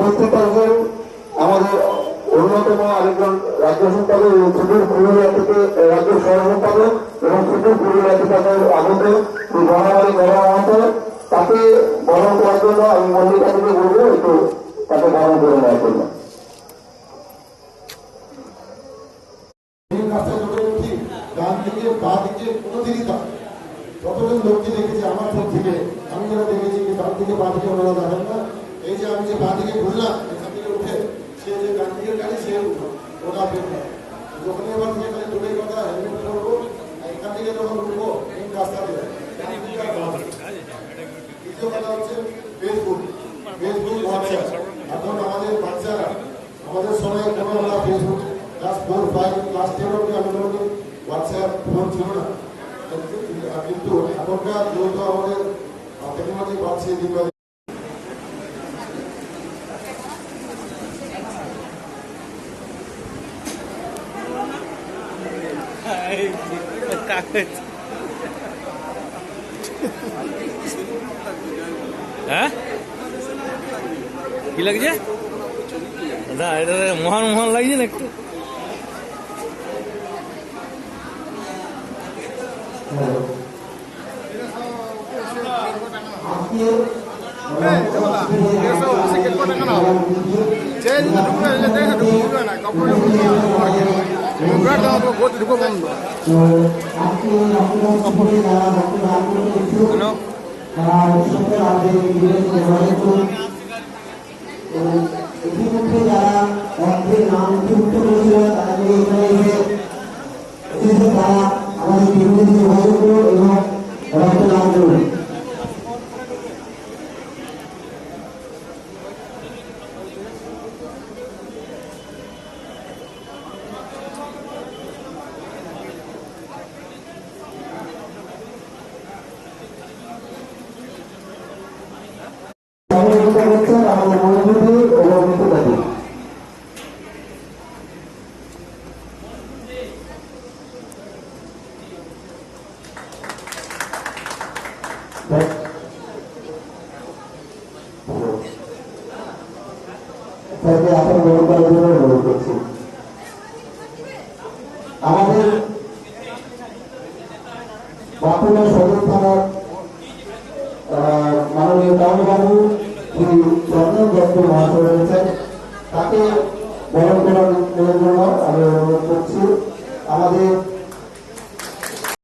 উপস্থিত আছেন আমাদের অন্যতম আরেকজন রাজ্য সম্পাদক সুদূর পুরুলিয়া থেকে রাজ্য সহ সম্পাদক এবং সুদূর পুরুলিয়া থেকে আগত মহামারী গণমাত, তাকে বরণ করার জন্য আমি মল্লিকা থেকে বলবো একটু তাকে বরণ করে নেওয়ার জন্য। কতজন লোককে দেখেছি আমার চোখ থেকে, আমি যারা দেখেছি ডান থেকে বা দিকে ওনারা যাবেন না। এই যে আমি যে বা দিকে ঘুরলাম এখান থেকে উঠে সে যে ডান দিকের গাড়ি সে উঠলো, ওটা বেরো যখন এবার থেকে খালি দূরের কথা হেলমেট করবো, এখান থেকে যখন উঠবো এই রাস্তা দিয়ে দ্বিতীয় কথা হচ্ছে ফেসবুক হোয়াটসঅ্যাপ। এখন আমাদের বাচ্চারা আমাদের সময় কোনো আমরা ফেসবুক ক্লাস 4, 5, ক্লাস 10 অব্দি আমাদের হোয়াটসঅ্যাপ ফোন ছিল না, কিন্তু এখনকার যেহেতু আমাদের টেকনোলজি বাড়ছে দিকে হ্যাঁ কি লাগছে? এটা মহান মহান লাগছে না একটু? ইতিমধ্যে যারা অর্থের নাম যুক্ত করেছিল তারা আমাদের বিরোধী যোগাযোগ করুন এবং রক্তদান করুন। আমাদের মনোযোগী এবং মিত্রবাদী আমাদের বাঁকুড়া সদর থানার মাননীয় টাউনবাবু শ্রী চন্দন দত্ত মহাশয় রয়েছেন, তাকে বরণ করার জন্য আমি অনুরোধ করছি। আমাদের